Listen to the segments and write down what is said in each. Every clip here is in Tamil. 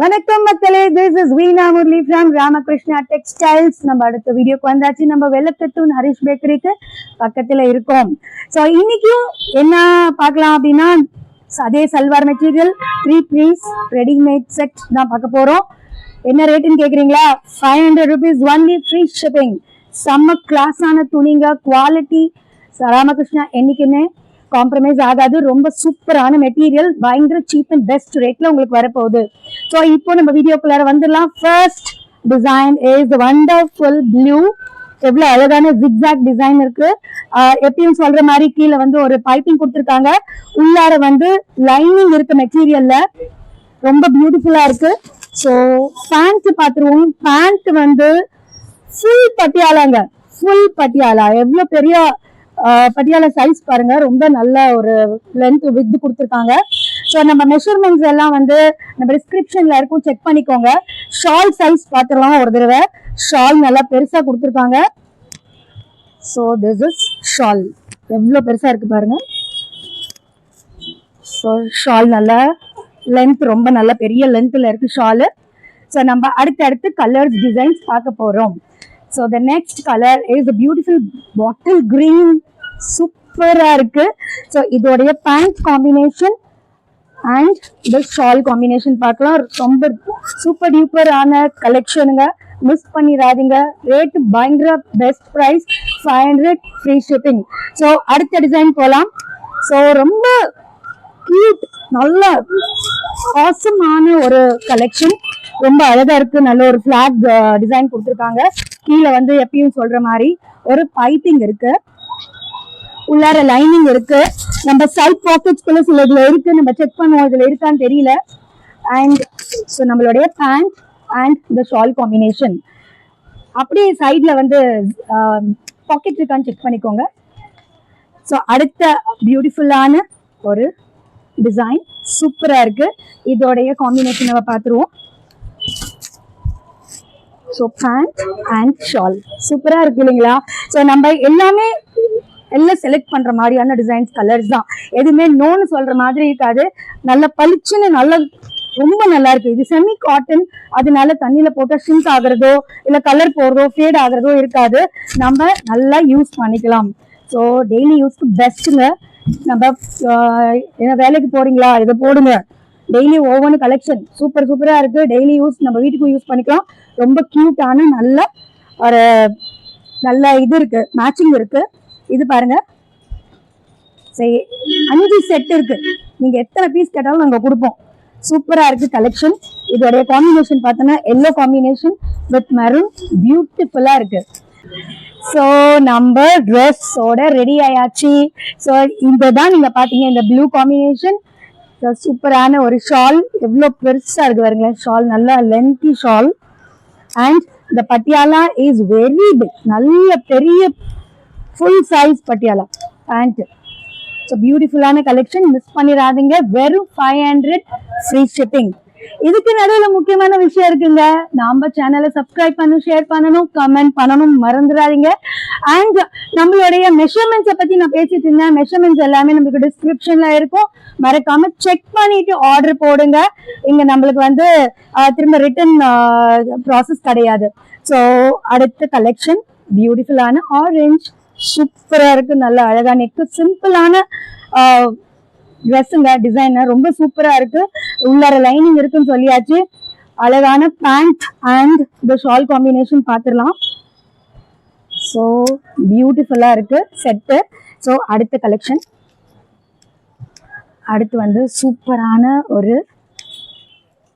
வணக்கம் மக்களே, this is Veena Murli from Ramakrishna Textiles. நம்ம அடுத்த வீடியோக்கு வந்தாச்சு. நம்ம வெள்ளத்தூன் ஹரிஷ் பேக்கரிக்கு பக்கத்துல இருக்கோம். ஸோ இன்னைக்கும் என்ன பார்க்கலாம் அப்படின்னா, அதே salwar material 3 piece readymade set தான் பார்க்க போறோம். என்ன ரேட்டுன்னு கேக்குறீங்களா? 500 rupees only, free shipping. செம்ம கிளாஸான துணிங்க, குவாலிட்டி ராமகிருஷ்ணா என்னைக்குமே காம்ப்ரமைஸ் ஆகாது. ரொம்ப சூப்பரான மெட்டீரியல், பயங்கர சீப் அண்ட் பெஸ்ட் ரேட்ல உங்களுக்கு வரப்போகுது. ஸோ இப்போ நம்ம வீடியோக்குள்ளார வந்துடலாம். First design is wonderful blue. எவ்வளவு அழகான ஜிக்ஸாக் டிசைன் இருக்கு. எப்பயும் சொல்ற மாதிரி கீழே வந்து ஒரு பைப்பிங் கொடுத்துருக்காங்க. உள்ளார வந்து லைனிங் இருக்கு மெட்டீரியல்ல, ரொம்ப பியூட்டிஃபுல்லா இருக்கு. ஸோ பேண்ட் பாத்துருவோம். பேண்ட் வந்து ஃபுல் பட்டியாலாங்க, ஃபுல் பட்டியாலா. எவ்வளவு பெரிய பட்டியாலா சைஸ் பாருங்க, ரொம்ப நல்ல ஒரு லென்த் வித் கொடுத்துருக்காங்க. ஸோ நம்ம மெஷர்மெண்ட்ஸ் எல்லாம் வந்து நம்ம டிஸ்கிரிப்ஷன்ல இருக்கும், செக் பண்ணிக்கோங்க. ஷால் சைஸ் பார்த்துடலாம் ஒரு தடவை. ஷால் நல்லா பெருசா கொடுத்துருக்காங்க. ஸோ திஸ் இஸ் ஷால், எவ்வளோ பெருசா இருக்கு பாருங்க. ஸோ ஷால் நல்லா லென்த், ரொம்ப நல்ல பெரிய லென்த்ல இருக்கு ஷாலு. ஸோ நம்ம அடுத்தடுத்து கலர்ஸ் டிசைன்ஸ் பார்க்க போறோம். So the next color is a beautiful bottle green. சூப்பரா இருக்கு. So இதோடைய பேண்ட் காம்பினேஷன் அண்ட் இந்த ஷால் காம்பினேஷன் பார்க்கலாம். ரொம்ப சூப்பர் டூப்பர் ஆன கலெக்ஷனுங்க, மிஸ் பண்ணிடாதீங்க. ரேட் பயங்கர best price, 500 free shipping. So அடுத்த டிசைன் போகலாம். ஸோ ரொம்ப கியூட், நல்ல ஆசமான ஒரு கலெக்ஷன், ரொம்ப அழகா இருக்கு. நல்ல ஒரு பிளாக் டிசைன் கொடுத்துருக்காங்க. கீழே வந்து எப்பயும் சொல்ற மாதிரி ஒரு பைப்பிங் இருக்கு, உள்ளார லைனிங் இருக்கு. நம்ம சைட் பாக்கெட்ஸ்குள்ள சில இதுல இருக்கு, நம்ம செக் பண்ணுவோம் இதுல இருக்கான்னு தெரியல. அண்ட் ஸோ நம்மளுடைய பேண்ட் அண்ட் இந்த ஷால் காம்பினேஷன். அப்படியே சைட்ல வந்து பாக்கெட் இருக்கான்னு செக் பண்ணிக்கோங்க. ஸோ அடுத்த பியூட்டிஃபுல்லான ஒரு டிசைன் சூப்பரா இருக்கு. இதோடைய காம்பினேஷன் நம்ம பார்த்துருவோம். ஸோ பேண்ட் அண்ட் ஷால் சூப்பரா இருக்கு இல்லைங்களா? ஸோ நம்ம எல்லாமே எல்லாம் செலக்ட் பண்ற மாதிரியான டிசைன்ஸ், கலர்ஸ் தான். எதுவுமே நோன்னு சொல்ற மாதிரி இருக்காது. நல்ல பளிச்சுன்னு நல்ல ரொம்ப நல்லா இருக்கு. இது செமி காட்டன், அதனால தண்ணியில போட்டா ஷ்ரிங்க் ஆகுறதோ இல்ல கலர் போறதோ ஃபேட் ஆகுறதோ இருக்காது. நம்ம நல்லா யூஸ் பண்ணிக்கலாம். ஸோ டெய்லி யூஸ்க்கு பெஸ்ட்டுங்க. நம்ம என்ன வேலைக்கு போறீங்களா, இதை போடுங்க. டெய்லி ஒவ்வொன்று கலெக்ஷன் சூப்பர் சூப்பரா இருக்கு. டெய்லி யூஸ், நம்ம வீட்டுக்கும் யூஸ் பண்ணிக்கலாம். ரொம்ப கியூட்டான நல்ல ஒரு நல்ல இது இருக்கு, மேட்சிங் இருக்கு. இது பாருங்க, சரி 5 செட் இருக்கு. நீங்க எத்தனை பீஸ் கேட்டாலும் நாங்க கொடுப்போம். சூப்பரா இருக்கு கலெக்ஷன். இதோடைய காம்பினேஷன் பார்த்தோன்னா எல்லோ காம்பினேஷன் வித் மெரூன், பியூட்டிஃபுல்லா இருக்கு. ஸோ நம்ம ட்ரெஸ்ஸோட ரெடி ஆயாச்சு. ஸோ இதுதான் நீங்க பாத்தீங்க, இந்த ப்ளூ காம்பினேஷன். சூப்பரான ஒரு ஷால், எவ்வளோ பெருசா இருக்கு பாருங்களேன். ஷால் நல்ல லென்த்தி ஷால். அண்ட் இந்த பட்டியாலா இஸ் வெரி பிக், நல்ல பெரிய full size Patiala pant. So பியூட்டிஃபுல்லான கலெக்ஷன், மிஸ் பண்ணிடாதீங்க. வெறும் 500 ஃப்ரீ ஷிப்பிங். இதுக்கு நடுவில் முக்கியமான விஷயம் இருக்குங்க. நம்ம சேனலை சப்ஸ்கிரைப் பண்ணணும், ஷேர் பண்ணணும், கமெண்ட் பண்ணணும், மறந்துடாதீங்க. அண்ட் நம்மளுடைய மெஷர்மெண்ட்ஸை பத்தி நான் பேசிட்டு இருந்தேன். மெஷர்மெண்ட்ஸ் எல்லாமே நம்மளுக்கு டிஸ்கிரிப்ஷன்ல இருக்கும், மறக்காம செக் பண்ணிட்டு ஆர்டர் போடுங்க. இங்க நம்மளுக்கு வந்து திரும்ப ரிட்டர்ன் ப்ராசஸ் கிடையாது. ஸோ அடுத்த கலெக்ஷன் பியூட்டிஃபுல்லான ஆரஞ்ச், சூப்பரா இருக்கு. நல்ல அழகா நெக்கு, சிம்பிளான ட்ரெஸ்ஸுங்க. டிசைன் ரொம்ப சூப்பரா இருக்கு. உள்ளார லைனிங் இருக்குன்னு சொல்லியாச்சு. அழகான பேண்ட் அண்ட் இந்த ஷால் காம்பினேஷன் பார்த்துடலாம். ஸோ பியூட்டிஃபுல்லா இருக்கு செட்டு. ஸோ அடுத்த கலெக்ஷன், அடுத்து வந்து சூப்பரான ஒரு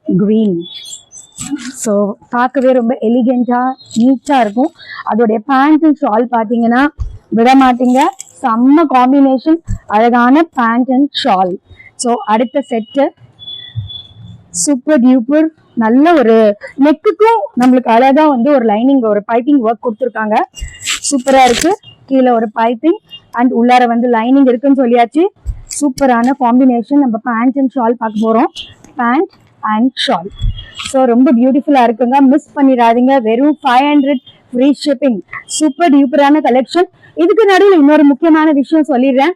கிரீன். ஸோ பார்க்கவே ரொம்ப எலிகெண்டா நீட்டா இருக்கும். அதோடைய பேண்ட் அண்ட் ஷால் பார்த்தீங்கன்னா விட மாட்டீங்க. செம்ம காம்பினேஷன், அழகான பேண்ட் அண்ட் ஷால். ஸோ அடுத்த செட்டு சூப்பர் டியூப்பர், நல்ல ஒரு நெக்குக்கும் நம்மளுக்கு அழகா வந்து ஒரு லைனிங், ஒரு பைப்பிங் ஒர்க் கொடுத்துருக்காங்க. சூப்பரா இருக்கு. கீழே ஒரு பைப்பிங் அண்ட் உள்ளார வந்து லைனிங் இருக்குன்னு சொல்லியாச்சு. சூப்பரான காம்பினேஷன். நம்ம பேண்ட் அண்ட் ஷால் பார்க்க போறோம். Pant and shawl. ஸோ ரொம்ப பியூட்டிஃபுல்லா இருக்குங்க, மிஸ் பண்ணிடாதீங்க. வெறும் 500 ஃப்ரீ ஷிப்பிங். சூப்பர் டியூப்பரான கலெக்ஷன். இதுக்கு நடுவில் இன்னொரு முக்கியமான விஷயம் சொல்லிடுறேன்.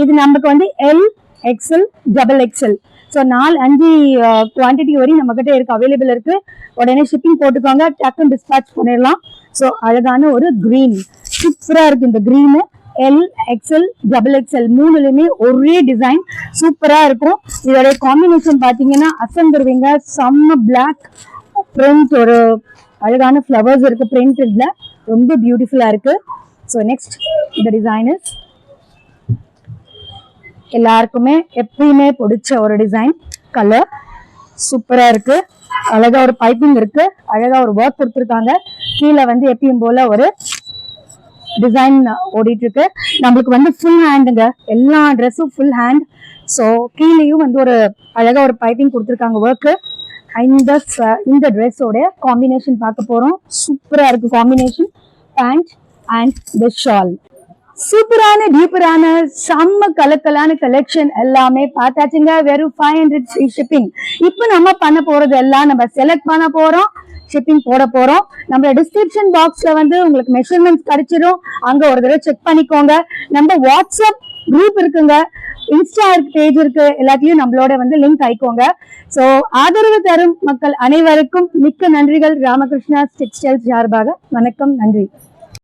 இது நமக்கு வந்து L, XL, double XL so 4-5 quantity வரையும் நம்ம கிட்ட இருக்கு, அவைலபிள் இருக்கு. உடனே ஷிப்பிங் போட்டுக்கோங்க, டக்குன்னு டிஸ்பேச் பண்ணிடலாம். ஸோ அழகான ஒரு கிரீன், சூப்பரா இருக்கு இந்த green. L, XL, double XL மூணுலயுமே ஒரே டிசைன் சூப்பரா இருக்கும். இதோட காம்பினேஷன் பாத்தீங்கன்னா அசந்துருவீங்க. செம்ம பிளாக் பிரிண்ட், ஒரு அழகான ஃப்ளவர்ஸ் இருக்கு பிரிண்ட், இதுல ரொம்ப பியூட்டிஃபுல்லா இருக்கு. ஸோ நெக்ஸ்ட் இந்த டிசைன் இஸ் எல்லாருக்குமே எப்பயுமே பிடிச்ச ஒரு டிசைன். கலர் சூப்பரா இருக்கு, அழகா ஒரு பைப்பிங் இருக்கு, அழகா ஒரு ஒர்க் கொடுத்துருக்காங்க. கீழே வந்து எப்பயும் போல ஒரு டிசைன் ஓடிட்டு இருக்கு. நம்மளுக்கு வந்து ஃபுல் ஹேண்டுங்க, எல்லா ட்ரெஸ்ஸும் ஃபுல் ஹேண்ட். ஸோ கீழேயும் வந்து ஒரு அழகா ஒரு பைப்பிங் கொடுத்துருக்காங்க ஒர்க்கு. இந்த ட்ரெஸ்ஸோட காம்பினேஷன் பார்க்க போறோம். சூப்பரா இருக்கு combination, pant and the shawl. சூப்பரான டீப்பரான செம்ம கலக்கலான கலெக்ஷன் எல்லாமே பார்த்தாச்சுங்க. வெறும் 500 ஃப்ரீ ஷிப்பிங். இப்போ நம்ம பண்ண போறது எல்லாம் நம்ம செலக்ட் பண்ண போறோம், ஷிப்பிங் போட போறோம். நம்ம டிஸ்கிரிப்ஷன் பாக்ஸ்ல வந்து உங்களுக்கு மெஷர்மெண்ட்ஸ் கிடைச்சிடும், அங்க ஒரு தடவை செக் பண்ணிக்கோங்க. நம்ம வாட்ஸ்அப் குரூப் இருக்குங்க, இன்ஸ்டா பேஜ் இருக்கு, எல்லாத்தையும் நம்மளோட வந்து லிங்க் ஆயிக்கோங்க. ஸோ ஆதரவு தரும் மக்கள் அனைவருக்கும் மிக்க நன்றிகள். ராமகிருஷ்ணா டெக்ஸ்டைல்ஸ் சார்பாக வணக்கம், நன்றி.